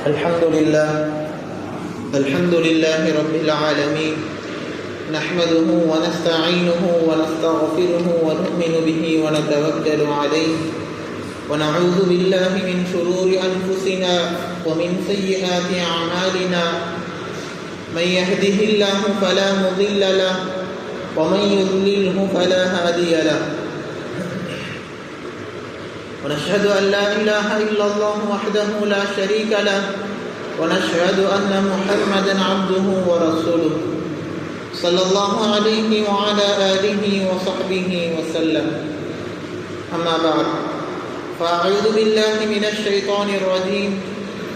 الحمد لله رب العالمين، نحمده ونستعينه ونستغفره ونؤمن به ونتوكل عليه، ونعوذ بالله من شرور أنفسنا ومن سيئات أعمالنا، من يهده الله فلا مضل له ومن يضلله فلا هادي له، ونشهد أن لا إله إلا الله وحده لا شريك له، ونشهد أن محمدا عبده ورسوله صلى الله عليه وعلى آله وصحبه وسلم. أما بعد، فأعوذ بالله من الشيطان الرجيم.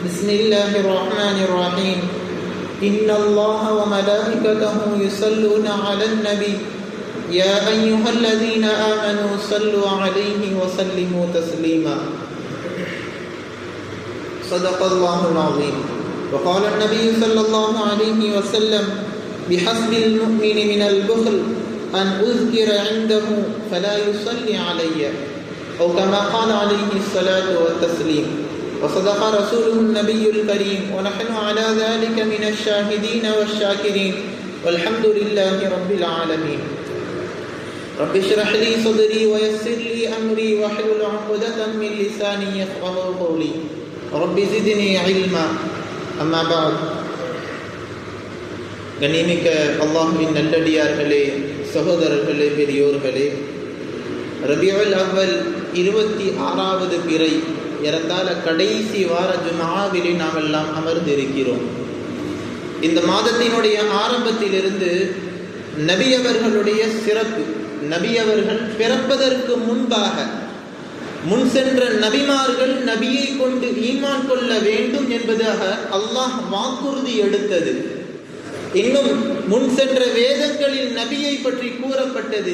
بسم الله الرحمن الرحيم. إن الله وملائكته يصلون على النبي يا أيها الذين آمنوا صلوا عليه وسلموا تسليما. صدق الله العظيم. وقال النبي صلى الله عليه وسلم: بحسب المؤمن من البخل أن أذكر عنده فلا يصلي علي، أو كما قال عليه الصلاة والتسليم. وصدق رسوله النبي الكريم، ونحن على ذلك من الشاهدين والشاكرين، والحمد لله رب العالمين. رب اشرح لي صدري ويسر لي أمري واحلل عقدة من لساني يفقهوا قولي، رب زدني علما. أما بعد. கண்ணியமிக்க அல்லாஹ்வின் நல்லடியார்களே, சகோதரர்களே, பெரியோர்களே, ரபியுல் அவ்வல் 26வது பிறை, ஏறத்தாழ கடைசி வார ஜும்ஆவிலே நாம் எல்லாம் அமர்ந்திருக்கிறோம். இந்த மாதத்தினுடைய ஆரம்பத்திலிருந்து நபி அவர்களுடைய சிறப்பு, நபி அவர்கள் பிறப்பதற்கு முன்பாக முன் சென்ற நபிமார்கள் நபியை கொண்டு ஈமான் கொள்ள வேண்டும் என்பதாக அல்லாஹ் வாக்குறுதி எடுத்தது. இன்னும் முன் சென்ற வேதங்களில் நபியை பற்றி கூறப்பட்டது.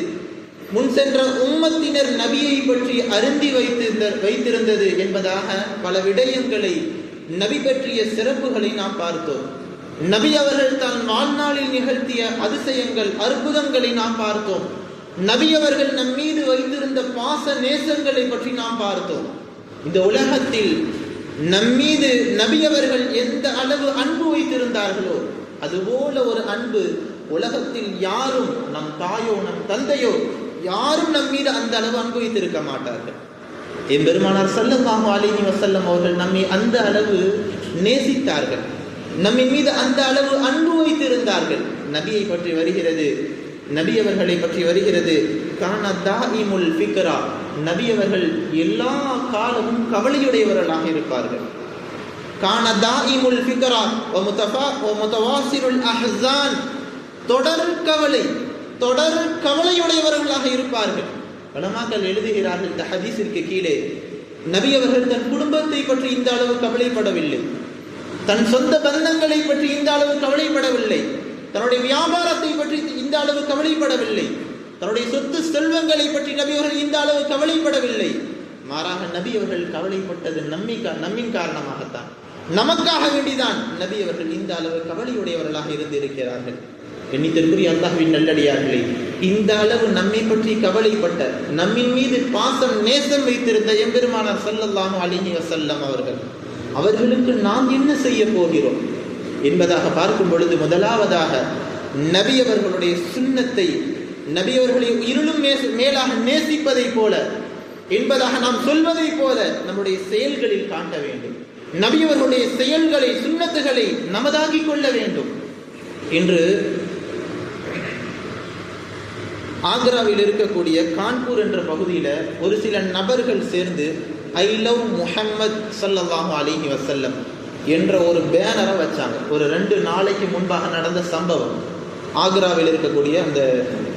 முன் சென்ற உம்மத்தினர் நபியை பற்றி அருந்தி வைத்திருந்தது என்பதாக பல விடயங்களை, நபி பற்றிய சிறப்புகளை நாம் பார்த்தோம். நபி அவர்கள் தன் வாழ்நாளில் நிகழ்த்திய அதிசயங்கள், அற்புதங்களை நாம் பார்த்தோம். நபி அவர்கள் நம் மீது வைத்திருந்த பாச நேசங்களை பற்றி நாம் பார்த்தோம். இந்த உலகத்தில் நம்மீது நபி அவர்கள் எந்த அளவு அன்பு வைத்திருந்தார்களோ அதுபோல ஒரு அன்பு உலகத்தில் யாரும், நம் தாயோ நம் தந்தையோ யாரும் நம் மீது அந்த அளவு அன்பு வைத்திருக்க மாட்டார்கள். எம்பெருமானார் ஸல்லல்லாஹு அலைஹி வஸல்லம் அவர்கள் நம்மை அந்த அளவு நேசித்தார்கள், நம்மின் மீது அந்த அளவு அன்பு வைத்திருந்தார்கள். நபியை பற்றி வருகிறது, நபி அவர்களை பற்றி வருகிறது, கான தாயிமுல் ஃபிக்ரா, நபி அவர்கள் எல்லா காலமும் கவலையுடையவர்களாக இருப்பார்கள். கான தாயிமுல் ஃபிக்ரா வ முதவாசிருல் அஹ்ஸான், தொடர் கவலையுடையவர்களாக இருப்பார்கள். உலமாக்கள் எழுதுகிறார்கள், இந்த ஹதீஸிற்கு கீழே நபி அவர்கள் தன் குடும்பத்தை பற்றி இந்த அளவு கவலைப்படவில்லை, தன் சொந்த பந்தங்களை பற்றி இந்த அளவு கவலைப்படவில்லை, தன்னுடைய வியாபாரத்தை பற்றி இந்த அளவு கவலைப்படவில்லை, தன்னுடைய சொத்து செல்வங்களை பற்றி நபி அவர்கள் இந்த அளவு கவலைப்படவில்லை. மாறாக நபி அவர்கள் கவலைப்பட்டது நம்மின் காரணமாகத்தான், நமக்காக வேண்டிதான் நபி அவர்கள் இந்த அளவு கவலையுடையவர்களாக இருந்து இருக்கிறார்கள். எண்ணித்திற்குரிய அல்லாஹ்வின் நல்லடியார்களே, இந்த அளவு நம்மை பற்றி கவலைப்பட்ட, நம்மின் மீது பாசம் நேசம் வைத்திருந்த எம்பெருமானார் ஸல்லல்லாஹு அலைஹி வஸல்லம் அவர்களுக்கு நாம் என்ன செய்ய போகிறோம் என்பதாக பார்க்கும் பொழுது, முதலாவதாக நபி அவர்களுடைய சுன்னத்தை, நபி அவர்களை இருளும் மேலாக நேசிப்பதை போல என்பதாக நாம் சொல்வதை போல நம்முடைய செயல்களில் காட்ட வேண்டும். நபி அவர்களுடைய செயல்களை, சுன்னத்துகளை நமதாக்கிக் கொள்ள வேண்டும். இன்று ஆக்ராவில் இருக்கக்கூடிய கான்பூர் என்ற பகுதியில் ஒரு சில நபர்கள் சேர்ந்து ஐ லவ் முஹம்மத் ஸல்லல்லாஹு அலைஹி வஸல்லம் என்ற ஒரு பேனரை வச்சாங்க. ஒரு 2 நாளைக்கு முன்பாக நடந்த சம்பவம். ஆக்ராவில் இருக்கக்கூடிய அந்த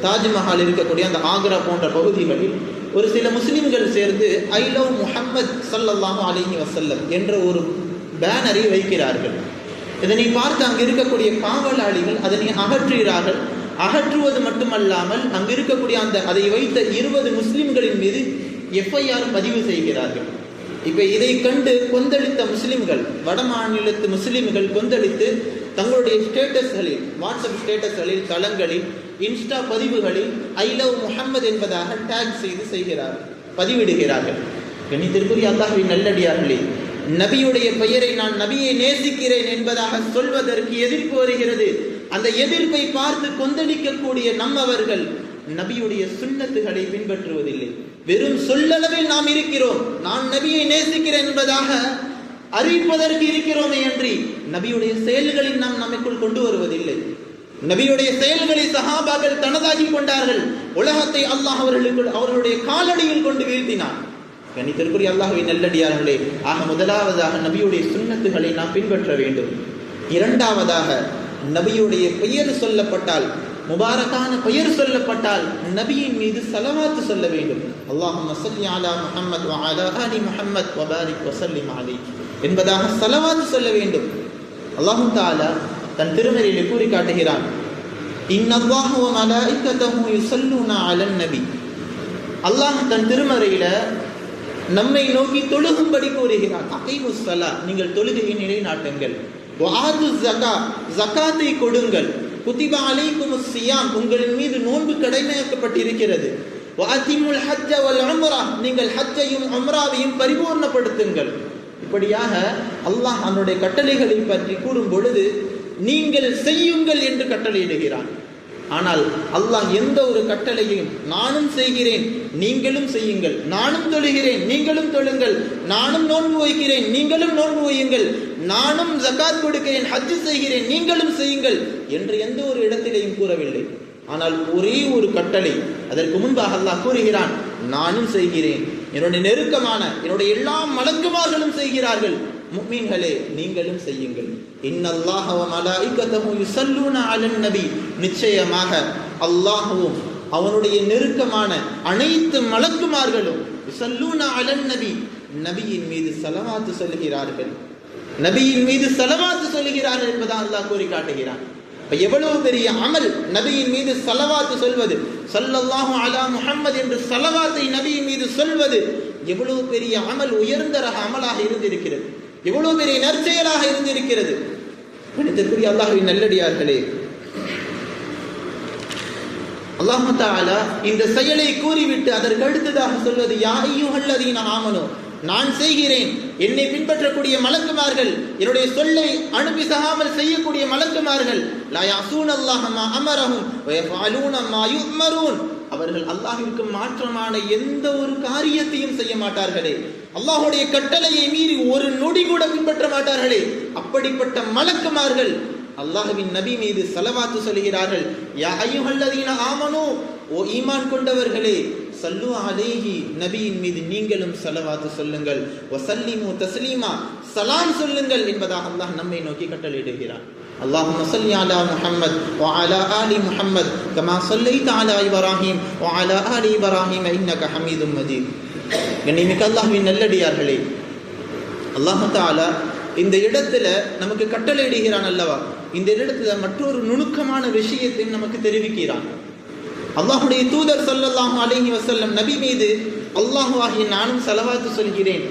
தாஜ்மஹால் இருக்கக்கூடிய அந்த ஆக்ரா போன்ற பகுதிகளில் ஒரு சில முஸ்லிம்கள் சேர்ந்து ஐ லவ் முஹம்மத் ஸல்லல்லாஹு அலைஹி வஸல்லம் என்ற ஒரு பேனரை வைக்கிறார்கள். இதனை பார்த்து அங்கு இருக்கக்கூடிய காவலாளிகள் அதனை அகற்றுகிறார்கள். அகற்றுவது மட்டுமல்லாமல் அங்கு இருக்கக்கூடிய அதை வைத்த 20 முஸ்லிம்களின் மீது FIR பதிவு செய்கிறார்கள். இப்ப இதை கண்டு கொந்தளித்த முஸ்லிம்கள், வட மாநிலத்து முஸ்லிம்கள் கொந்தளித்து தங்களுடைய ஸ்டேட்டஸ்களில், வாட்ஸ்அப் ஸ்டேட்டஸ்களில், தளங்களில், இன்ஸ்டா பதிவுகளில் ஐ லவ் முஹம்மது என்பதாக டேக் செய்து பதிவிடுகிறார்கள். கண்ணியத்திற்குரிய அல்லாஹ்வின் நல்லடியார்களே, நபியுடைய பெயரை நான் நபியை நேசிக்கிறேன் என்பதாக சொல்வதற்கு எதிர்ப்பு வருகிறது. அந்த எதிர்ப்பை பார்த்து கொந்தளிக்கக்கூடிய நம்மவர்கள் நபியுடைய சுன்னத்துகளை பின்பற்றுவதில்லை. வெறும் சொல்லளவில் நாம் இருக்கிறோம், நான் நபியை நேசிக்கிறேன் என்பதாக அறிவிப்பதற்கு இருக்கிறோமே அன்றி நபியுடைய செயல்களில் நாம் நமக்குள் கொண்டு வருவதில்லை. நபியுடைய செயல்களை சஹாபாக்கள் தனதாக்கி கொண்டார்கள். உலகத்தை அல்லாஹ் அவர்களுடைய காலடியில் கொண்டு வீழ்த்தினார். கணித்திற்குரிய அல்லாஹ்வின் நல்லடியார்களே, ஆக முதலாவதாக நபியுடைய சுன்னத்துகளை நாம் பின்பற்ற வேண்டும். இரண்டாவதாக நபியுடைய பெயர் சொல்லப்பட்டால், முபாரக்கான பெயர் சொல்லப்பட்டால் நபியின் மீது ஸலவாத் சொல்ல வேண்டும். அல்லாஹும்ம ஸல்லி அலா முஹம்மத் வ அலா ஆலி முஹம்மத் வ பாரிக் வ ஸல்லிம் அலைஹி என்பதாக ஸலவாத் சொல்ல வேண்டும். அல்லாஹ் தஆலா தன் திருமறையிலே கூறி காட்டுகிறான், இன்னல்லாஹு வ மலாயிகத்தஹு யுஸல்லூன அலன் நபி. அல்லாஹ் தன் திருமறையில நம்மை நோக்கி தொழுகும்படி கூறுகிறான். அகீமுஸ் ஸலா, நீங்கள் தொழுகையை நிலைநாட்டுங்கள். வ ஆதுஸ் ஸகா, ஸகாத்தை கொடுங்கள். குதிப அலைக்குமுஸ் ஸியாம், உங்களின் மீது நோன்பு கடமையாக்கப்பட்டிருக்கிறது. வ அதிமுல் ஹஜ்ஜ வல் உம்ரா, நீங்கள் ஹஜ்ஜையும் உம்ராவையும் பரிபூர்ணப்படுத்துங்கள். இப்படியாக அல்லாஹ் அவனுடைய கட்டளைகளை பற்றி கூறும் பொழுது நீங்கள் செய்யுங்கள் என்று கட்டளையிடுகிறான். ஆனால் அல்லாஹ் எந்த ஒரு கட்டளையும் நானும் செய்கிறேன் நீங்களும் செய்யுங்கள், நானும் தொழுகிறேன் நீங்களும் தொழுங்கள், நானும் நோன்பு வைக்கிறேன் நீங்களும் நோன்பு வையுங்கள், நானும் ஜகாத் கொடுக்கிறேன் ஹஜ் செய்கிறேன் நீங்களும் செய்யுங்கள் என்று எந்த ஒரு இடத்திலேயும் கூறவில்லை. ஆனால் ஒரே ஒரு கட்டளை, அதற்கு முன்பாக அல்லாஹ் கூறுகிறான், நானும் செய்கிறேன், என்னுடைய நெருக்கமான என்னுடைய எல்லா மலக்குமார்களும் செய்கிறார்கள், முஃமின்களே நீங்களும் செய்யுங்கள். இன்னல்லாஹ வ மலாயிகத்தஹு யுஸல்லூன அலன் நபி, நிச்சயமாக அல்லாஹ்வும் அவனுடைய நெருக்கமான அனைத்து மலக்குமார்களும் யுஸல்லூன அலன் நபி, நபியின் மீது ஸலவாத் சொல்கிறார்கள், நபியின் மீது ஸலவாத் சொல்கிறார்கள் என்பதாக அல்லாஹ் கூறி காட்டுகிறான். எவ்வளவு பெரிய அமல் நபியின் மீது ஸலவாத் சொல்வது, ஸல்லல்லாஹு அலா முஹம்மத் என்று ஸலவாத்தை நபியின் மீது சொல்வது எவ்வளவு பெரிய அமல், உயர்ந்த ரக அமலாக இருந்திருக்கிறது, எவ்வளவு பெரிய நற்செயலாக இருந்திருக்கிறது. கணிதற்குரிய அல்லாஹ்வின் நல்லடியார்களே, அல்லாஹ் தஆலா இந்த செயலை கூறிவிட்டு அதற்கு அடுத்ததாக சொல்வது, யா அய்யுஹல்லதீன ஆமனூ, நான் செய்கிறேன், என்னை பின்பற்றக்கூடிய மலக்குமார்கள், என்னுடைய சொல்லை அனுப்பி சகாமல் செய்யக்கூடிய மலக்குமார்கள், லா யஸூனல்லாஹ மா அமரஹும் வ யஃஅலூன மா யுஅமரூன், அவர்கள் அல்லாஹ்விற்கு மாற்றமான எந்த ஒரு காரியத்தையும் செய்ய மாட்டார்களே, அல்லாஹ்வுடைய கட்டளையை மீறி ஒரு நொடி கூட பின்பற்ற மாட்டார்களே, அப்படிப்பட்ட மலக்குமார்கள் அல்லாஹ்வின் நபி மீது ஸலவாத் சொல்கிறார்கள். யா அய்யுஹல்லதீன ஆமனூ, ஓ ஈமான் கொண்டவர்களே, சல்லு அலைஹி, நபியின் மீது நீங்களும் ஸலவாத் சொல்லுங்கள், வஸல்லிமு தஸ்லீமா, சலாம் சொல்லுங்கள் என்பதாக அல்லாஹ் நம்மை நோக்கி கட்டளையிடுகிறார். அல்லாஹும்ம ஸல்லி அலா முஹம்மத் வ அலா ஆலி முஹம்மத் கமா ஸல்லைத அலா இப்ராஹீம் வ அலா ஆலி இப்ராஹீம் இன்னக ஹமீதும் மஜீத். கண்ணியமிக்க அல்லாஹ்வின் நல்லடியார்களே, அல்லாஹ் தஆலா இந்த இடத்துல நமக்கு கட்டளையிடுகிறான் அல்லவா, இந்த இடத்துல மற்றொரு நுணுக்கமான விஷயத்தை நமக்கு தெரிவிக்கிறான். அல்லாஹ்வுடைய தூதர் ஸல்லல்லாஹு அலைஹி வஸல்லம் நபி மீது அல்லாஹ்வாகிய நானும் ஸலவாத் சொல்கிறேன்,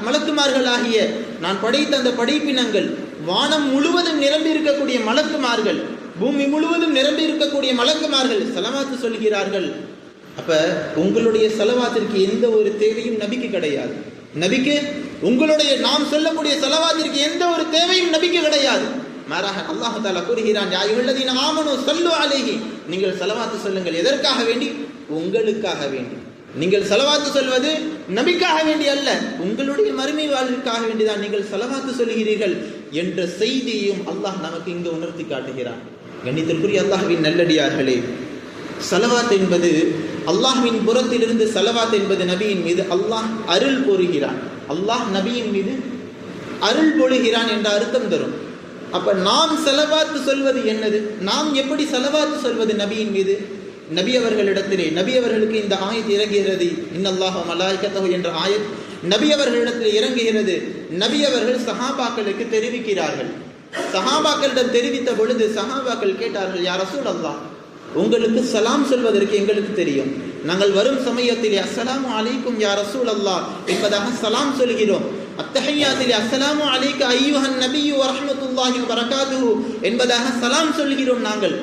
மலக்குமார்களாகிய நான் படைத்த அந்த படைப்பினங்கள், வானம் முழுவதும் நிரம்பி இருக்கக்கூடிய மலக்குமார்கள், பூமி முழுவதும் நிரம்பி இருக்கக்கூடிய மலக்குமார்கள் ஸலவாத் சொல்கிறார்கள். அப்ப உங்களுடைய ஸலவாத்திற்கு எந்த ஒரு தேவையும் நபிக்கு கிடையாது. நபிக்கு உங்களுடைய நாம் சொல்லக்கூடிய ஸலவாத்திற்கு எந்த ஒரு தேவையும் நபிக்கு கிடையாது. மாறாக அல்லாஹ் தஆலா கூறுகிறான், யா அய்யுஹல்லதீன ஆமனூ ஸல்லு அலைஹி, நீங்கள் ஸலவாத் சொல்லுங்கள். எதற்காக வேண்டி? உங்களுக்காக வேண்டி. நீங்கள் ஸலவாத் சொல்வது நபிக்காக வேண்டி அல்ல, உங்களுடைய மறுமை வாழ்விற்காக வேண்டிதான் நீங்கள் ஸலவாத் சொல்கிறீர்கள் என்ற செய்தியையும் அல்லாஹ் நமக்கு இங்கு உணர்த்தி காட்டுகிறான். கண்ணியத்திற்குரிய அல்லாஹ்வின் நல்லடியார்களே, ஸலவாத் என்பது அல்லாஹ்வின் புறத்திலிருந்து, ஸலவாத் என்பது நபியின் மீது அல்லாஹ் அருள் பொறுகிறான், அல்லாஹ் நபியின் மீது அருள் பொழிகிறான் என்ற அர்த்தம் தரும். அப்ப நாம் ஸலவாத் சொல்வது என்னது? நாம் எப்படி ஸலவாத் சொல்வது நபியின் மீது? நபி அவர்களிடத்திலே, நபி அவர்களுக்கு இந்த ஆயத் இறங்குகிறது, இன்னல்லாஹ வ மலாயிகத்தஹு என்ற ஆயத் நபி அவர்களிடத்தில் இறங்குகிறது. நபி அவர்கள் சஹாபாக்களுக்கு தெரிவிக்கிறார்கள். சஹாபாக்களிடம் தெரிவித்த பொழுது சஹாபாக்கள் கேட்டார்கள், யா ரசூலல்லாஹ், உங்களுக்கு சலாம் சொல்வதற்கு எங்களுக்கு தெரியும், நாங்கள் வரும் சமயத்திலே அஸ்ஸலாமு அலைக்கும் யா ரசூலல்லாஹ் என்பதாக சலாம் சொல்கிறோம், அத்தஹியாத்திலே அஸ்ஸலாமு அலைக்க அய்யுஹன் நபியு வ ரஹ்மத்துல்லாஹி வ பரகாத்துஹு என்பதாக சலாம் சொல்கிறோம் நாங்கள்.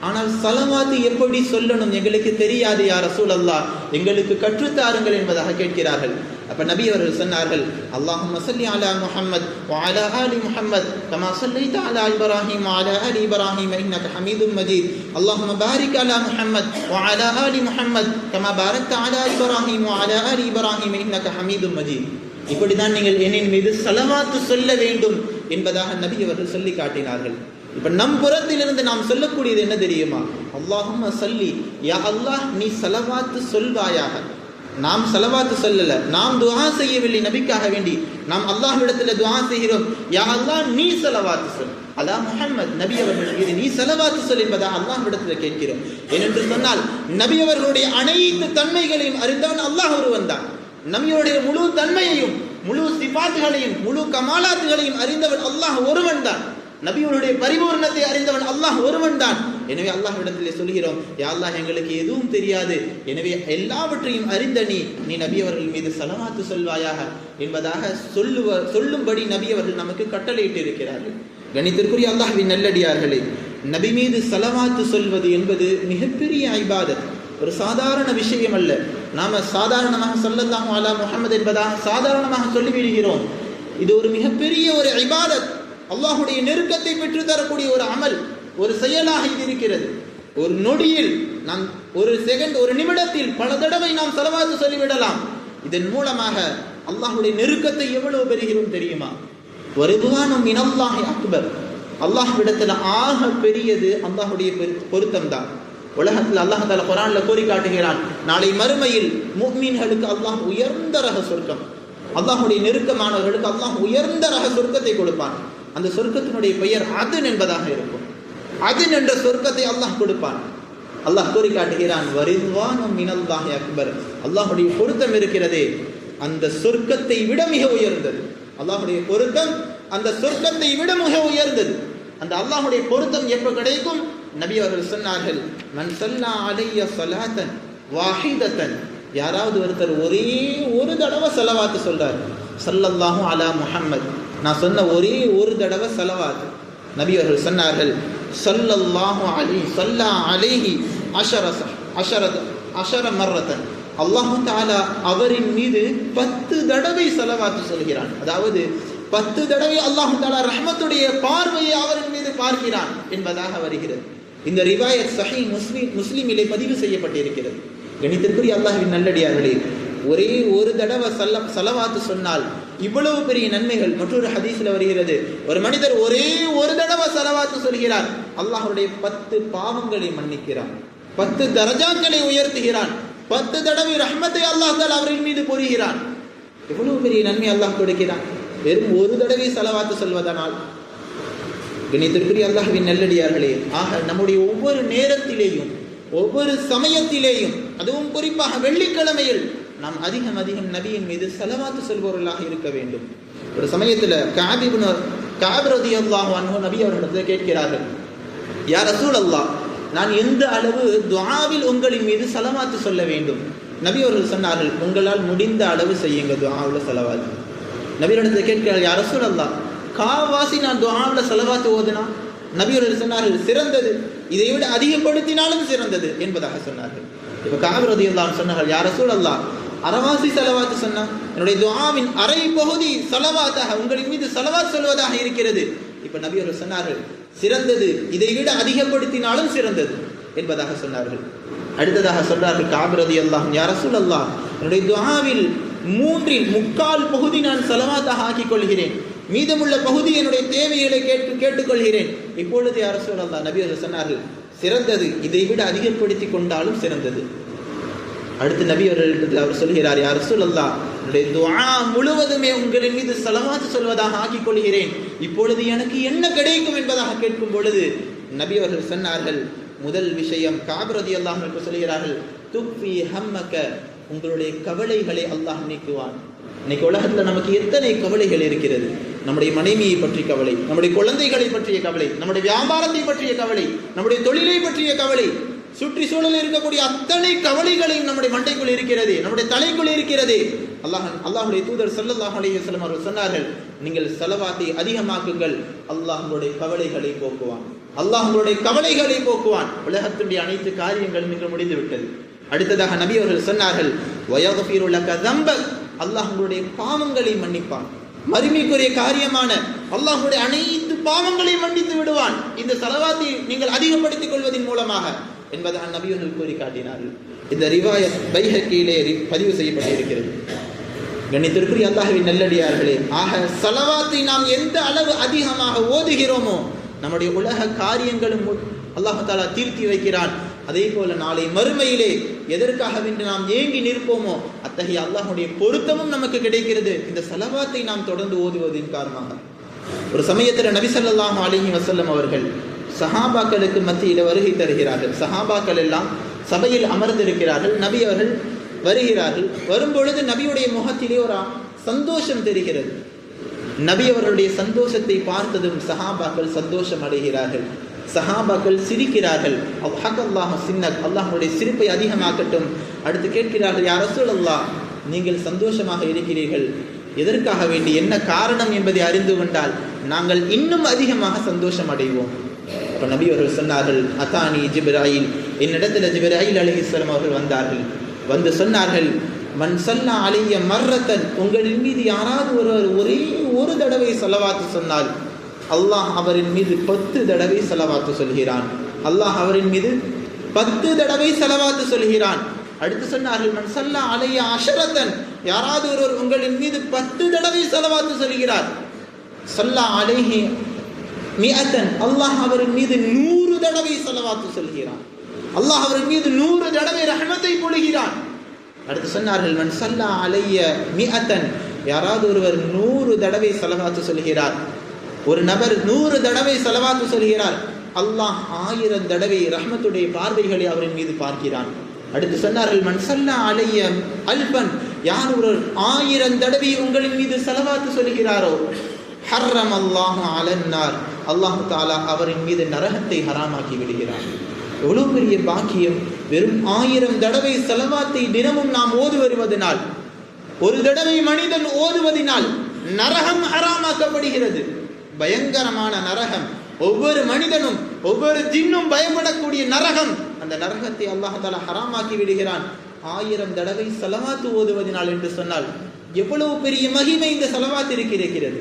ஆனால் ஸலவாத் எப்படி சொல்லணும் எங்களுக்கு தெரியாது யா ரசூலல்லாஹ், எங்களுக்கு கற்றுத்தாருங்கள் என்பதாக கேட்கிறார்கள். அப்ப நபி அவர்கள் சொன்னார்கள், அல்லாஹும்ம ஸல்லி அலா முஹம்மத் வ அலா ஆலி முஹம்மத் கமா ஸல்லைத அலா இப்ராஹீம் வ அலா ஆலி இப்ராஹீம் இன்னக ஹமீதும் மஜீத். அல்லாஹும்ம பாரிக் அலா முஹம்மத் வ அலா ஆலி முஹம்மத் கமா பாரக்த அலா இப்ராஹீம் வ அலா ஆலி இப்ராஹீம் இன்னக ஹமீதும் மஜீத். இப்படிதான் நீங்கள் என்னின் மீது ஸலவாத்து சொல்ல வேண்டும் என்பதாக நபி அவர்கள் சொல்லி காட்டினார்கள். இப்ப நம் புறத்திலிருந்து நாம் சொல்லக்கூடியது என்ன தெரியுமா? அல்லாஹும்ம ஸல்லி, யா அல்லாஹ் நீ ஸலவாத்து சொல்வாயாக. நாம் ஸலவாத்து சொல்லல, நாம் துஆ செய்யவில்லை நபிக்காக வேண்டி, நாம் அல்லாஹ்விடத்துல துஆ செய்கிறோம். யா அல்லாஹ் நீ ஸலவாத்து சொல் அலா முஹம்மத், நபி அவர்கள் மீது நீ ஸலவாத்து சொல் என்பதாக அல்லாஹ்விடத்துல கேட்கிறோம். ஏனென்று சொன்னால் நபி அவர்களுடைய அனைத்து தன்மைகளையும் அறிந்தவன் அல்லாஹ் ஒருவன் தான். நபியுடைய முழு தன்மையையும் முழு சிபாத்துகளையும் முழு கமாலாத்துகளையும் அறிந்தவன் அல்லாஹ் ஒருவன் தான். நபியுடைய பரிபூர்ணத்தை அறிந்தவன் அல்லாஹ் ஒருவன் தான். எனவே அல்லாஹ்விடத்திலே சொல்கிறோம், யா அல்லாஹ் எங்களுக்கு எதுவும் தெரியாது, எனவே எல்லாவற்றையும் அறிந்த நீ நபி அவர்கள் மீது ஸலவாத்து சொல்வாயாக என்பதாக சொல்லும்படி நபி அவர்கள் நமக்கு கட்டளையிட்டு இருக்கிறார்கள். கணித்திற்குரிய அல்லாஹ்வின் நல்லடியார்களே, நபி மீது ஸலவாத்து சொல்வது என்பது மிகப்பெரிய இபாதத், ஒரு சாதாரண விஷயம் அல்ல. நாம சாதாரணமாக ஸல்லல்லாஹு அலா முஹம்மது என்பதாக சாதாரணமாக சொல்லிவிடுகிறோம். இது ஒரு மிகப்பெரிய ஒரு இபாதத், அல்லாஹுடைய நெருக்கத்தை பெற்று தரக்கூடிய ஒரு அமல், ஒரு செயலாக இது இருக்கிறது. ஒரு நொடியில் நாம் ஒரு செகண்ட், ஒரு நிமிடத்தில் பல தடவை நாம் ஸலவாத்து சொல்லிவிடலாம். இதன் மூலமாக அல்லாஹுடைய நெருக்கத்தை எவ்வளவு பெறுகிறோம் தெரியுமா? வரிதுவானும் மினல்லாஹி அக்பர், அல்லாஹ்விடத்தில் ஆக பெரியது அல்லாஹுடைய பொருத்தம் தான். உலகத்தில் அல்லாஹ் தஆலா குர்ஆன்ல கூறி காட்டுகிறான், நாளை மறுமையில் முஃமின்களுக்கு அல்லாஹ் உயர்ந்த ரக சொர்க்கம், அல்லாஹுடைய நெருக்கமானவர்களுக்கு அல்லாஹ் உயர்ந்த ரக சொர்க்கத்தை கொடுப்பான். அந்த சொர்க்கத்தினுடைய பெயர் அதன் என்பதாக இருக்கும். அதன் என்ற சொர்க்கத்தை அல்லாஹ் கொடுப்பான். அல்லாஹ் கூறி காட்டுகிறான், வரிதுவானும் மினல்லாஹி அக்பர், அல்லாஹுடைய பொருத்தம் இருக்கிறதே அந்த சொர்க்கத்தை விட மிக உயர்ந்தது. அல்லாஹுடைய பொருத்தம் அந்த சொர்க்கத்தை விட மிக உயர்ந்தது. அந்த அல்லாஹுடைய பொருத்தம் எப்ப கிடைக்கும்? நபி அவர்கள் சொன்னார்கள், மன் ஸல்லா அலைய ஸலாத்தன் வாஹிதத்தன், யாராவது ஒருத்தர் ஒரே ஒரு தடவை ஸலவாத்து சொல்றார், ஸல்லல்லாஹு அலா முஹம்மத், நான் சொன்ன ஒரே ஒரு தடவை ஸலவாத், நபி அவர்கள் சொன்னார்கள், ஸல்லல்லாஹு அலைஹி ஸல்லா அலைஹி அஷர மர்ரத்தன், அல்லாஹ் தஆலா அவரின் மீது 10 தடவை ஸலவாத்து சொல்கிறான். அதாவது 10 தடவை அல்லாஹ் தஆலா ரஹ்மத்துடைய பார்வையை அவரின் மீது பார்க்கிறான் என்பதாக வருகிறது. இந்த ரிவாயத் சஹீஹ் முஸ்லிமிலே பதிவு செய்யப்பட்டிருக்கிறது. கணித்திற்குரிய அல்லாஹ்வின் நல்லடியார்களே, ஒரே ஒரு தடவை ஸலவாத்து சொன்னால் இவ்வளவு பெரிய நன்மைகள். மற்றொரு ஹதீஸ்ல வருகிறது, ஒரு மனிதர் ஒரே ஒரு தடவை ஸலவாத்து சொல்கிறார், அல்லாஹ்வுடைய 10 பாவங்களை மன்னிக்கிறான், 10 தரஜாக்களை உயர்த்துகிறான், 10 தடவை ரஹ்மத்தை அல்லாஹ் தஆலா அவரின் மீது பொழிகிறான். எவ்வளவு பெரிய நன்மை அல்லாஹ் கொடுக்கிறான் வெறும் ஒரு தடவை ஸலவாத்து சொல்வதனால். கணித்திற்குரிய அல்லாஹ்வின் நல்லடியார்களே, ஆக நம்முடைய ஒவ்வொரு நேரத்திலேயும் ஒவ்வொரு சமயத்திலேயும், அதுவும் குறிப்பாக வெள்ளிக்கிழமையில் நாம் அதிகம் நபியின் மீது ஸலவாத்து சொல்பவர்களாக இருக்க வேண்டும். ஒரு சமயத்தில் கஅப் ரலியல்லாஹு அன்ஹு நபி அவர்களிடத்தில் கேட்கிறார்கள், யா ரசூலல்லாஹ், நான் எந்த அளவு துஆவில் உங்களின் மீது ஸலவாத்து சொல்ல வேண்டும்? நபி அவர்கள் சொன்னார்கள், உங்களால் முடிந்த அளவு செய்யுங்க துஆவுல ஸலவாத். நபியிடத்தில் கேட்கிறார்கள், யா ரசூலல்லாஹ், காவாசி நான் துஆவுல ஸலவாத்து ஓதுனா? நபி அவர்கள் சொன்னார்கள், சிறந்தது, இதை விட அதிகப்படுத்தினாலும் சிறந்தது என்பதாக சொன்னார்கள். இப்போ கஅப் ரலியல்லாஹு அன்ஹு சொன்னார்கள், யா ரசூலல்லாஹ், அரவாசி ஸலவாத்து சொன்னா என்னுடைய துஆவின் அரை பகுதி ஸலவாத்தாக உங்களின் மீது ஸலவாத் சொல்வதாக இருக்கிறது. இப்போ நபி அவர்கள் சொன்னார்கள், சிறந்தது, இதை விட அதிகப்படுத்தினாலும் சிறந்தது என்பதாக சொன்னார்கள். அடுத்ததாக சொல்றார்கள் கஅப் ரலியல்லாஹு அன்ஹு, யா ரசூலல்லாஹ், என்னுடைய துஆவில் 3/4 பகுதி நான் ஸலவாத்தாக ஆக்கிக் கொள்கிறேன், மீதமுள்ள பகுதி என்னுடைய தேவைகளை கேட்டுக்கொள்கிறேன். இப்பொழுது யா ரசூலல்லாஹ், நபி அவர்கள் சொன்னார்கள், சிறந்தது, இதை விட அதிகப்படுத்தி கொண்டாலும் சிறந்தது. அடுத்து நபி அவர்கள் அவர் சொல்கிறார், யா ரசூலல்லாஹ், என்னுடைய துஆ முழுவதுமே உங்களின் மீது ஸலவாத் சொல்வதாக ஆக்கிக் கொள்கிறேன், இப்பொழுது எனக்கு என்ன கிடைக்கும் என்பதாக கேட்கும் பொழுது நபி அவர்கள் சொன்னார்கள், முதல் விஷயம் கஅப் ரலியல்லாஹு அன்ஹு சொல்கிறார்கள், துக்ஃபி ஹம்மக, உங்களுடைய கவலைகளை அல்லாஹ் நீக்குவான். இன்னைக்கு உலகத்தில் நமக்கு எத்தனை கவலைகள் இருக்கிறது. நம்முடைய மனைவியை பற்றிய கவலை, நம்முடைய குழந்தைகளை பற்றிய கவலை, நம்முடைய வியாபாரத்தை பற்றிய கவலை, நம்முடைய தொழிலை பற்றிய கவலை, சுற்றி சூழலில் இருக்கக்கூடிய அத்தனை கவலைகளையும் நம்முடைய மண்டைக்குள் இருக்கிறது, நம்முடைய தலைக்குள் இருக்கிறது. அல்லாஹ்வுடைய தூதர் ஸல்லல்லாஹு அலைஹி வஸல்லம் அவர்கள் சொன்னார்கள், நீங்கள் ஸலவாத்தை அதிகமாக்குங்கள், அல்லாஹ் உங்களுடைய கவலைகளை போக்குவான், அல்லாஹ் உங்களுடைய கவலைகளை போக்குவான். உலகத்துடைய அனைத்து காரியங்களும் இன்று முடிந்து விட்டது. அடுத்ததாக நபி அவர்கள் சொன்னார்கள், வயக்ஃபிரு லக தம்பக், அல்லாஹ் உங்களுடைய பாவங்களை மன்னிப்பான். மறுமைக்குரிய காரியமான அல்லாஹ்வுடைய அனைத்து பாவங்களையும் மன்னித்து விடுவான் இந்த ஸலவாத்தை நீங்கள் அதிகப்படுத்திக் கொள்வதன் மூலமாக என்பதை நபிகள் கூறி காட்டினார்கள். இந்த ரிவாயத் பைஹக்கியிலே பதிவு செய்யப்பட்டிருக்கிறது. கண்ணியத்திற்குரிய அல்லாஹ்வின் நல்லடியார்களே, ஆக ஸலவாத்தை நாம் எந்த அளவு அதிகமாக ஓதுகிறோமோ நம்முடைய உலக காரியங்களும் அல்லாஹ் தஆலா தீர்த்தி வைக்கிறான். அதே போல நாளை மறுமையிலே எதற்காக வென்று நாம் ஏங்கி நிற்போமோ அத்தகைய அல்லாஹ்வுடைய பொருத்தமும் நமக்கு கிடைக்கிறது இந்த ஸலவாத்தை நாம் தொடர்ந்து ஓதுவதின் காரணமாக. ஒரு சமயத்தில் நபி ஸல்லல்லாஹு அலைஹி வஸல்லம் அவர்கள் சஹாபாக்களுக்கு மத்தியில் வருகை தருகிறார்கள். சஹாபாக்கள் எல்லாம் சபையில் அமர்ந்திருக்கிறார்கள். நபி அவர்கள் வருகிறார்கள். வரும்பொழுது நபியுடைய முகத்திலே ஒரு சந்தோஷம் தெரிகிறது. நபி அவர்களுடைய சந்தோஷத்தை பார்த்ததும் சஹாபாக்கள் சந்தோஷம் அடைகிறார்கள். சஹாபாக்கள் சிரிக்கிறார்கள். அல்லாஹ்வுடைய சிரிப்பை அதிகமாக்கட்டும். அடுத்து கேட்கிறார்கள், யா ரசூலல்லாஹ், நீங்கள் சந்தோஷமாக இருக்கிறீர்கள், எதற்காக வேண்டி, என்ன காரணம் என்பதை அறிந்து கொண்டால் நாங்கள் இன்னும் அதிகமாக சந்தோஷம் அடைவோம். அப்ப நபி அவர்கள் சொன்னார்கள், அத்தானி ஜிப்ராயில், என்னிடத்தில் ஜிப்ராயில் அலைஹிஸ்ஸலாம் அவர்கள் வந்தார்கள். வந்து சொன்னார்கள், மன் ஸல்லா அலைய மர்ரத்தன், உங்களின் மீது யாராவது ஒரே ஒரு தடவை ஸலவாத்து சொன்னால் அல்லாஹ் அவரின் மீது 10 தடவை ஸலவாத்து சொல்கிறான். அல்லாஹ் அவரின் மீது 10 தடவை ஸலவாத்து சொல்கிறான். அடுத்து சொன்னார்கள், மன் ஸல்லா அலைய அஷரத்தன், யாராவது ஒருவர் உங்களின் மீது 10 தடவை ஸலவாத்து சொல்கிறார், ஸல்லா அலைஹி மிஅத்தன், அல்லாஹ் அவரின் மீது 100 தடவை ஸலவாத்து சொல்கிறான். அல்லாஹ் அவரின் மீது 100 தடவை ரஹ்மத்தை பொழிகிறான். அடுத்து சொன்னார்கள், மன் ஸல்லா அலைய மிஅத்தன், யாராவது ஒருவர் 100 தடவை ஸலவாத்து சொல்கிறார், ஒரு நபர் 100 தடவை ஸலவாத்து சொல்கிறார், அல்லாஹ் 1000 தடவை ரஹ்மத்துடைய பார்வைகளை அவரின் மீது பார்க்கிறான். அடுத்து சொன்னார்கள், மன் ஸல்லா அலைய அல்ஃபன், யார் ஒரு 1000 தடவை உங்களின் மீது ஸலவாத்து சொல்கிறாரோ, ஹர்ரம் அல்லாஹு அலன்னார், அல்லாஹ் தஆலா அவரின் மீது நரகத்தை ஹராமாக்கி விடுகிறான். எவ்வளவு பெரிய பாக்கியம்! வெறும் 1000 தடவை ஸலவாத்தை தினமும் நாம் ஓது வருவதனால், ஒரு தடவை மனிதன் ஓதுவதனால் நரகம் ஹராமாக்கப்படுகிறது. பயங்கரமான நரகம், ஒவ்வொரு மனிதனும் ஒவ்வொரு ஜின்னும் பயப்படக்கூடிய நரகம். அந்த நரகத்தை அல்லாஹ் தஆலா ஹராமாக்கி விடுகிறான் 1000 தடவை ஸலவாத்து ஓதுவதனால் என்று சொன்னால் எவ்வளவு பெரிய மகிமை இந்த ஸலவாத் இருக்கிறது.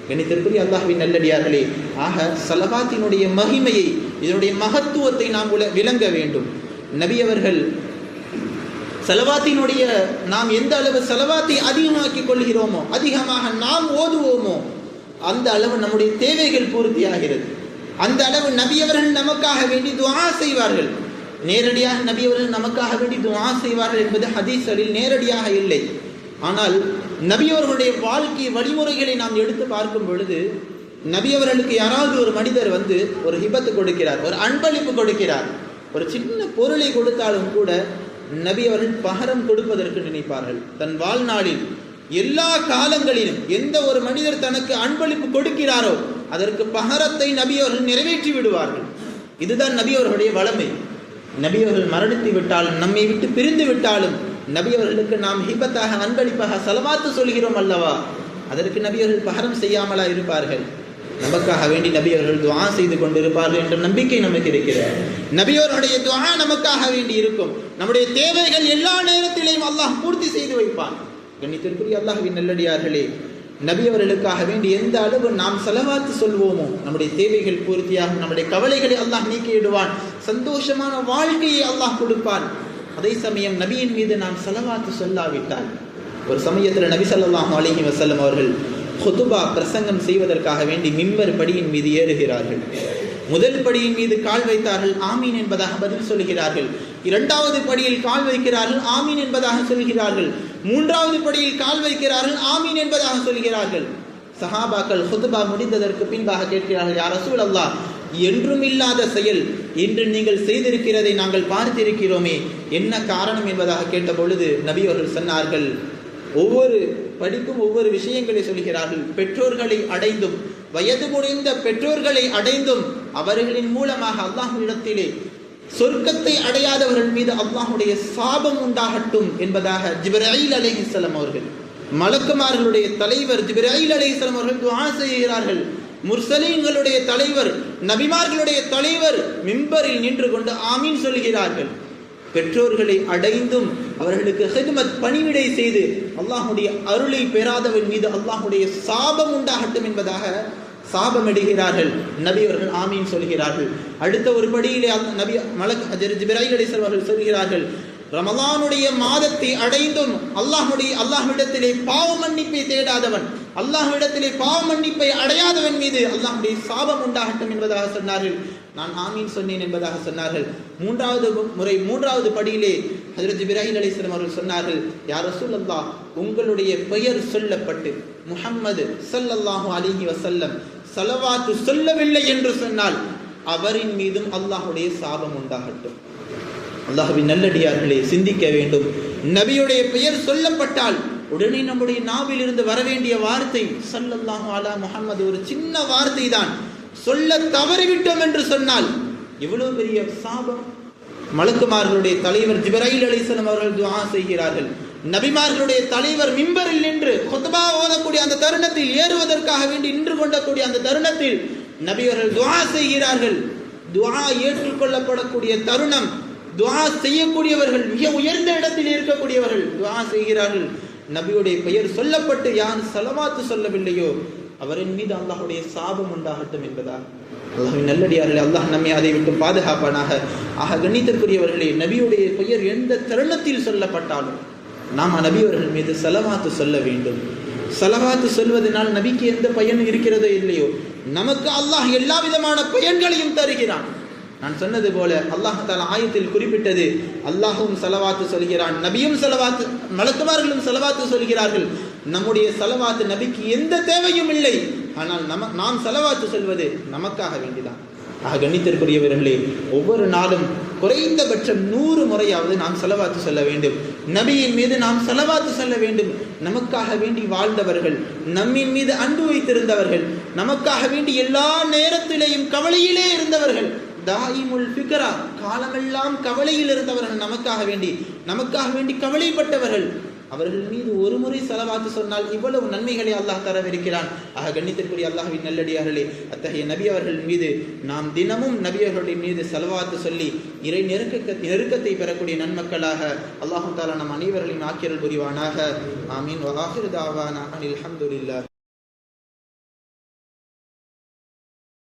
கண்ணியத்திற்குரிய அல்லாஹ்வின் நல்லடியார்களே, ஆக ஸலவாத்தினுடைய மகிமையை, இதனுடைய மகத்துவத்தை நாம் விளங்க வேண்டும். நபி அவர்கள் ஸலவாத்தினுடைய நாம் எந்த அளவு ஸலவாத்தை அதிகமாக்கிக் கொள்கிறோமோ, அதிகமாக நாம் ஓதுவோமோ, அந்த அளவு நம்முடைய தேவைகள் பூர்த்தியாகிறது. அந்த அளவு நபி அவர்கள் நமக்காக வேண்டி துஆ செய்வார்கள். நேரடியாக நபி அவர்கள் நமக்காக வேண்டி துஆ செய்வார்கள் என்பது ஹதீஸ்களில் நேரடியாக இல்லை. ஆனால் நபி அவர்களுடைய வாழ்க்கை வழிமுறைகளை நாம் எடுத்து பார்க்கும் பொழுது, நபி அவர்களுக்கு யாராவது ஒரு மனிதர் வந்து ஒரு ஹிபத்து கொடுக்கிறார், ஒரு அன்பளிப்பு கொடுக்கிறார், ஒரு சின்ன பொருளை கொடுத்தாலும் கூட நபி அவர்கள் பகரம் கொடுப்பதற்கு நினைப்பார்கள். தன் வாழ்நாளில் எல்லா காலங்களிலும் எந்த ஒரு மனிதர் தனக்கு அன்பளிப்பு கொடுக்கிறாரோ அதற்கு பகரத்தை நபி அவர்கள் நிறைவேற்றி விடுவார்கள். இதுதான் நபி அவர்களுடைய வளமை. நபி அவர்கள் மரணித்து விட்டாலும், நம்மை விட்டு பிரிந்து விட்டாலும், நபி அவர்களுக்கு நாம் ஹிபத்தாக அன்பளிப்பாக ஸலவாத்து சொல்கிறோம் அல்லவா, அதற்கு நபி அவர்கள் பகரம் செய்யாமலா இருப்பார்கள்? நமக்காக வேண்டி நபி அவர்கள் துஆ செய்து கொண்டிருப்பார்கள் என்ற நம்பிக்கை நமக்கு இருக்கிறது. நபி அவர்களுடைய துஆ நமக்காக வேண்டி இருக்கும். நம்முடைய தேவைகள் எல்லா நேரத்திலேயும் அல்லாஹ் பூர்த்தி செய்து வைப்பான். கண்ணியத்திற்குரிய அல்லாஹ்வின் நல்லடியார்களே, நபி அவர்களுக்காக வேண்டி எந்த அளவு நாம் ஸலவாத்து சொல்வோமோ நம்முடைய தேவைகள் பூர்த்தியாகும், நம்முடைய கவலைகளை அல்லாஹ் நீக்கிடுவான், சந்தோஷமான வாழ்க்கையை அல்லாஹ் கொடுப்பான். அதே சமயம் நபியின் மீது நாம் ஸலவாத்து சொல்லாவிட்டால், ஒரு சமயத்தில் நபி ஸல்லல்லாஹு அலைஹி வஸல்லம் அவர்கள் ஹுதுபா பிரசங்கம் செய்வதற்காக வேண்டி மிம்பர் படியின் மீது ஏறுகிறார்கள். முதல் படியின் மீது கால் வைத்தார்கள், ஆமீன் என்பதாக பதில் சொல்கிறார்கள். இரண்டாவது படியில் கால் வைக்கிறார்கள், ஆமீன் என்பதாக சொல்கிறார்கள். மூன்றாவது படியில் கால் வைக்கிறார்கள், ஆமீன் என்பதாக சொல்கிறார்கள். சஹாபாக்கள் ஹுதுபா முடிந்ததற்கு பின்பாக கேட்கிறார்கள், யா ரசூலல்லாஹ், என்றும் இல்லாத செயல் இன்று நீங்கள் செய்திருக்கிறதை நாங்கள் பார்த்திருக்கிறோமே, என்ன காரணம் என்பதாக கேட்ட பொழுது நபி அவர்கள் சொன்னார்கள், ஒவ்வொரு படிக்கும் ஒவ்வொரு விஷயங்களை சொல்கிறார்கள். பெற்றோர்களை அடைந்தும், வயது முறைந்த பெற்றோர்களை அடைந்தும் அவர்களின் மூலமாக அல்லாஹ்விடத்திலே சொர்க்கத்தை அடையாதவர்கள் மீது அல்லாஹ்வுடைய சாபம் உண்டாகட்டும் என்பதாக ஜிப்ராயில் அலைஹிஸ்ஸலாம் அவர்கள், மலக்குமார்களுடைய தலைவர் ஜிப்ராயில் அலைஹிஸ்ஸலாம் அவர்கள் துஆ செய்கிறார்கள். முர்சலீன்களுடைய தலைவர், நபிமார்களுடைய தலைவர் மிம்பரில் நின்று கொண்டு ஆமீன் சொல்கிறார்கள். பெற்றோர்களை அடைந்தும் அவர்களுக்கு ஹித்மத் பணிவிடை செய்து அல்லாஹ்வுடைய அருளை பெறாதவன் மீது அல்லாஹ்வுடைய சாபம் உண்டாகட்டும் என்பதாக சாபமிடுகிறார்கள். நபி அவர்கள் ஆமீன் சொல்கிறார்கள். அடுத்த ஒரு படியிலே நபி மலக் ஜிப்ராயில் அலைஹிஸ்ஸலாம் அவர்கள் சொல்கிறார்கள், ரமலானுடைய மாதத்தை அடைந்தும் அல்லாஹ்விடத்திலே பாவ மன்னிப்பை தேடாதவன், அல்லாஹ்விடத்திலே பாவ மன்னிப்பை அடையாதவன் மீது அல்லாஹ்வுடைய சாபம் உண்டாகட்டும் என்பதாக சொன்னார்கள். நான் ஆமீன் சொன்னேன் என்பதாக சொன்னார்கள். மூன்றாவது படியிலே ஹஜ்ரத் ஜிப்ராயில் அலைஹிஸ்ஸலாம் அவர்கள் சொன்னார்கள், யா ரசூலல்லாஹ், உங்களுடைய பெயர் சொல்லப்பட்டு முஹம்மது ஸல்லல்லாஹு அலைஹி வஸல்லம் ஸலவாத்து சொல்லவில்லை என்று சொன்னால் அவரின் மீதும் அல்லாஹ்வுடைய சாபம் உண்டாகட்டும். அல்லாஹ்வின் நல்லடியார்களே, சிந்திக்க வேண்டும். நபியுடைய பெயர் சொல்லப்பட்டால் உடனே நம்முடைய நாவில் இருந்து வர வேண்டிய வார்த்தை ஸல்லல்லாஹு அலா முஹம்மது. ஒரு சின்ன வார்த்தை தான், சொல்ல தவறிவிட்டோம் என்று சொன்னால் எவ்வளவு பெரிய சாபம். மலக்குமார்களுடைய தலைவர் ஜிப்ராயில் அலைஹிஸ்ஸலாம் அவர்கள் துஆ செய்கிறார்கள். நபிமார்களுடைய தலைவர் மிம்பரில் நின்று குத்பா ஓதக்கூடிய அந்த தருணத்தில், ஏறுவதற்காக வேண்டி நின்று கொண்டக்கூடிய அந்த தருணத்தில் நபி அவர்கள் துஆ செய்கிறார்கள். துஆ ஏற்றுக்கொள்ளப்படக்கூடிய தருணம், துஆ செய்யக்கூடியவர்கள் மிக உயர்ந்த இடத்தில் இருக்கக்கூடியவர்கள் துஆ செய்கிறார்கள். நபியுடைய பெயர் சொல்லப்பட்டு யார் ஸலவாத்து சொல்லவில்லையோ அவரின் மீது அல்லாஹ்வுடைய சாபம் உண்டாகட்டும் என்பதா. அல்லாஹ்வின் நல்லடியார்களே, அல்லாஹ் நம்மை அதை விட்டு பாதுகாப்பானாக. ஆக கண்ணியத்திற்குரியவர்களே, நபியுடைய பெயர் எந்த தருணத்தில் சொல்லப்பட்டாலும் நாம் நபியவர்கள் மீது ஸலவாத்து சொல்ல வேண்டும். ஸலவாத்து சொல்வதனால் நபிக்கு எந்த பயனும் இருக்கிறதோ இல்லையோ, நமக்கு அல்லாஹ் எல்லா விதமான பயன்களையும் தருகிறான். நான் சொன்னது போல அல்லாஹ் தஆலா ஆயத்தில் குறிப்பிட்டது, அல்லாஹும் ஸலவாத்து சொல்கிறான், நபியும் ஸலவாத்து, மலக்குமார்களும் ஸலவாத்து சொல்கிறார்கள். நம்முடைய ஸலவாத்து நபிக்கு எந்த தேவையும் இல்லை, ஆனால் நாம் ஸலவாத்து சொல்வது நமக்காக வேண்டிதான். ஆக கண்ணியத்திற்குரியவர்களே, ஒவ்வொரு நாளும் குறைந்தபட்சம் 100 முறையாவது நாம் ஸலவாத்து சொல்ல வேண்டும். நபியின் மீது நாம் ஸலவாத்து சொல்ல வேண்டும். நமக்காக வேண்டி வாழ்ந்தவர்கள், நம்மின் மீது அன்பு வைத்திருந்தவர்கள், நமக்காக வேண்டி எல்லா நேரத்திலேயும் கவலையிலே இருந்தவர்கள், தாயிமுல் ஃபிக்ரா, காலமெல்லாம் கவலையில் இருந்தவர்கள், நமக்காக வேண்டி கவலைப்பட்டவர்கள், அவர்கள் மீது ஒரு முறை ஸலவாத்து சொன்னால் இவ்வளவு நன்மைகளை அல்லாஹ் தரவிருக்கிறான். ஆக கண்ணியத்திற்குரிய அல்லாஹ்வின் நல்லடியார்களே, அத்தகைய நபி அவர்கள் மீது நாம் தினமும் நபி அவர்களின் மீது ஸலவாத்து சொல்லி இறை நெருக்கத்தை பெறக்கூடிய நன்மக்களாக அல்லாஹ் தஆலா நம் அனைவர்களையும் ஆக்கியருள் புரிவானாக. ஆமீன். வ ஆகிரு தாவானா அனில் ஹம்துலில்லாஹ்.